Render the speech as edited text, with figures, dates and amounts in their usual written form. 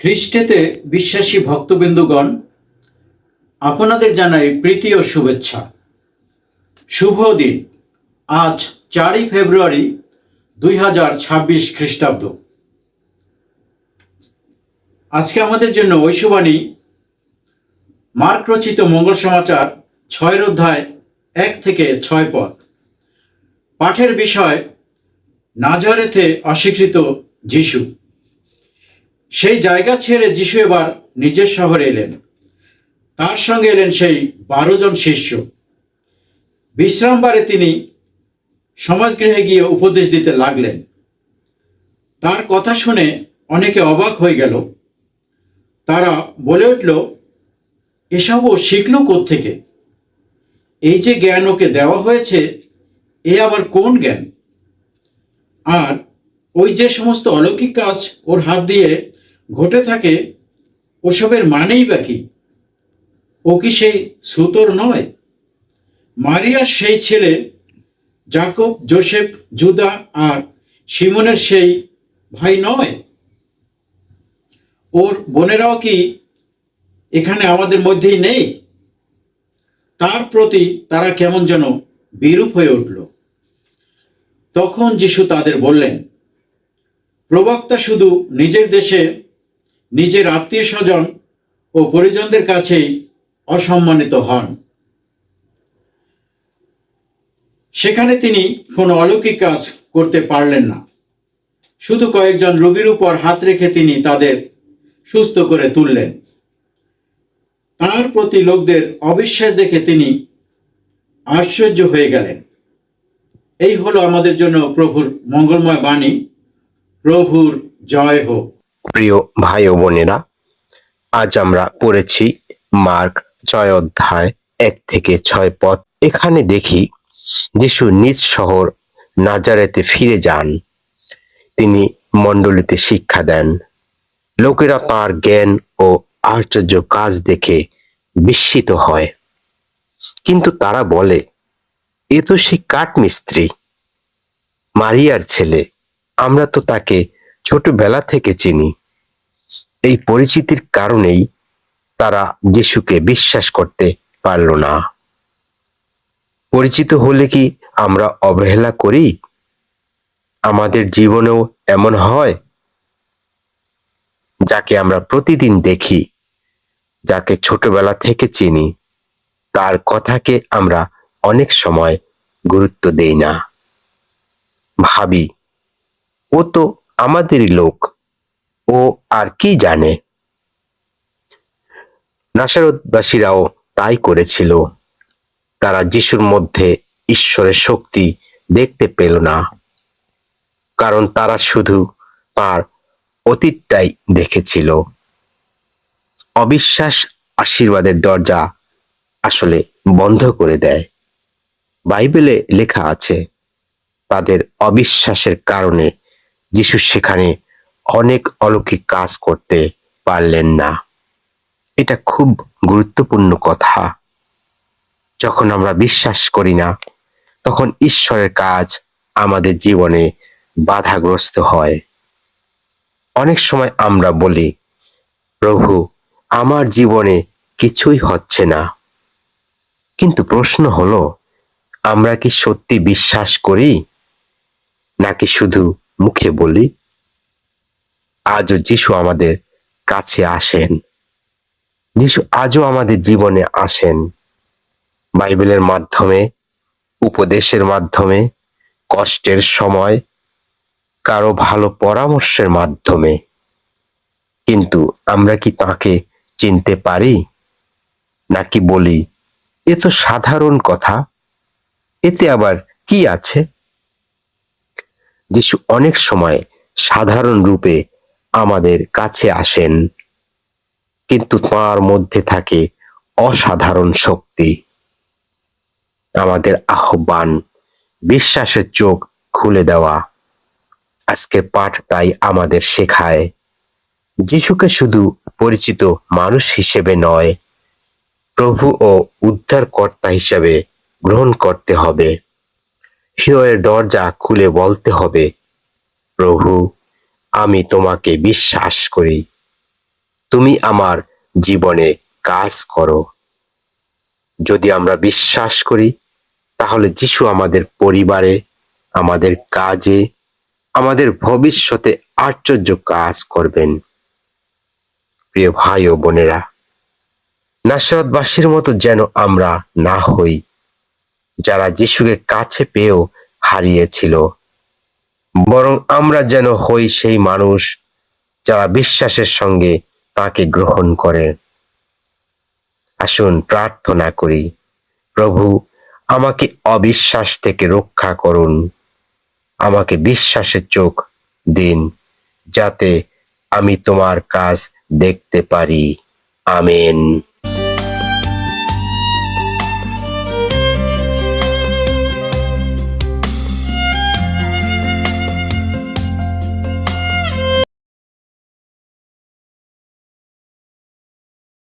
খ্রিস্টেতে বিশ্বাসী ভক্তবৃন্দগণ, আপনাদের জানাই প্রীতি ও শুভেচ্ছা। শুভ দিন। আজ 4 ফেব্রুয়ারি 2026 খ্রিস্টাব্দ। আজকে আমাদের জন্য ঐশবাণী মার্ক রচিত মঙ্গল সমাচার 6 অধ্যায় 1 থেকে 6 পদ। পাঠের বিষয় নাজারেথে অস্বীকৃত যিশু। সেই জায়গা ছেড়ে যিশু এবার নিজের শহরে এলেন। তার সঙ্গে এলেন সেই 12 জন শিষ্য। বিশ্রামবারে তিনি সমাজগৃহে গিয়ে উপদেশ দিতে লাগলেন। তার কথা শুনে অনেকে অবাক হয়ে গেল। তারা বলে উঠল, এসবও শিখল কোত্থেকে? এই যে জ্ঞান ওকে দেওয়া হয়েছে, এ আবার কোন জ্ঞান? আর ওই যে সমস্ত অলৌকিক কাজ ওর হাত দিয়ে ঘটে থাকে, ওসবের মানেই বা কি? ও কি সেই সুতোর নয়? মারিয়ার সেই ছেলে যাকব, যোসেফ, জুদা আর সিমনের সেই ভাই নয়? ওর বোনেরাও কি এখানে আমাদের মধ্যেই নেই? তার প্রতি তারা কেমন যেন বিরূপ হয়ে উঠল। তখন যিশু তাদের বললেন, প্রবক্তা শুধু নিজের দেশে নিজের আত্মীয় স্বজন ও পরিজনদের কাছেই অসম্মানিত হন। সেখানে তিনি কোনো অলৌকিক কাজ করতে পারলেন না। শুধু কয়েকজন রোগীর উপর হাত রেখে তিনি তাদের সুস্থ করে তুললেন। তার প্রতি লোকদের অবিশ্বাস দেখে তিনি আশ্চর্য হয়ে গেলেন। এই হলো আমাদের জন্য প্রভুর মঙ্গলময় বাণী। প্রভুর জয় হোক। প্রিয় ভাই ও বোনেরা, আজ আমরা পড়েছি মার্ক 6 অধ্যায় 1 থেকে 6 পদ। এখানে দেখি যিশু নিজ শহর নাজারেতে ফিরে যান। তিনি মণ্ডলীতে শিক্ষা দেন। লোকেরা তার জ্ঞান ও আশ্চর্য কাজ দেখে বিস্মিত হয়। কিন্তু তারা বলে, এ তো সেই কাঠমিস্ত্রি, মারিয়ার ছেলে। আমরা তো তাকে ছোটবেলা থেকে চিনি। এই পরিচিতির কারণেই তারা যিশুকে বিশ্বাস করতে পারল না। পরিচিত হলে কি আমরা অবহেলা করি? আমাদের জীবনেও এমন হয়? যাকে আমরা প্রতিদিন দেখি, যাকে ছোটবেলা থেকে চিনি, তার কথাকে আমরা অনেক সময় গুরুত্ব দেই না। ভাবি, ও তো আমাদেরই লোক, ও আর কি জানে? নাসারতবাসীরাও তাই করেছিল। তারা যিশুর মধ্যে ঈশ্বরের শক্তি দেখতে পেল না, কারণ তারা শুধু তার অতীতটাই দেখেছিল। অবিশ্বাস আশীর্বাদের দরজা আসলে বন্ধ করে দেয়। বাইবেলে লেখা আছে, তাদের অবিশ্বাসের কারণে যিশু সেখানে অনেক অলৌকিক কাজ করতে পারলেন না। এটা খুব গুরুত্বপূর্ণ কথা। যখন আমরা বিশ্বাস করি না, তখন ঈশ্বরের কাজ আমাদের জীবনে বাধাগ্রস্ত হয়। অনেক সময় আমরা বলি, প্রভু, আমার জীবনে কিছুই হচ্ছে না। কিন্তু প্রশ্ন হলো, আমরা কি সত্যি বিশ্বাস করি, নাকি শুধু মুখে বলি? আজও যিশু আমাদের কাছে আসেন। যিশু আজও আমাদের জীবনে আসেন, বাইবেলের মাধ্যমে, উপদেশের মাধ্যমে, কষ্টের সময়, কারো ভালো পরামর্শের মাধ্যমে। কিন্তু আমরা কি তাকে চিনতে পারি, নাকি বলি, এ তো সাধারণ কথা, এতে আবার কি আছে? যিশু অনেক সময় সাধারণ রূপে আমাদের কাছে আসেন, কিন্তু তার মধ্যে থাকে অসাধারণ শক্তি। আমাদের আহ্বান, বিশ্বাসের চোখ খুলে দেওয়া। আজকের পাঠ তাই আমাদের শেখায়, যিশুকে শুধু পরিচিত মানুষ হিসেবে নয়, প্রভু ও উদ্ধারকর্তা হিসেবে গ্রহণ করতে হবে। হৃদয়ের দরজা খুলে বলতে হবে, প্রভু, আমি তোমাকে বিশ্বাস করি, তুমি আমার জীবনে কাজ করো। যদি আমরা বিশ্বাস করি, তাহলে যিশু আমাদের পরিবারে, আমাদের কাজে, আমাদের ভবিষ্যতে আশ্চর্য কাজ করবেন। প্রিয় ভাই ও বোনেরা, নাসরতবাসীর মতো যেন আমরা না হই, যারা যিশুকে কাছে পেয়েও হারিয়েছিল, বরং আমরা যেন হই সেই মানুষ যারা বিশ্বাসের সঙ্গে তাকে গ্রহণ করে। আসুন প্রার্থনা করি, প্রভু আমাকে অবিশ্বাস থেকে রক্ষা করুন, আমাকে বিশ্বাসের চোখ দিন, যাতে আমি তোমার কাজ দেখতে পারি। আমেন।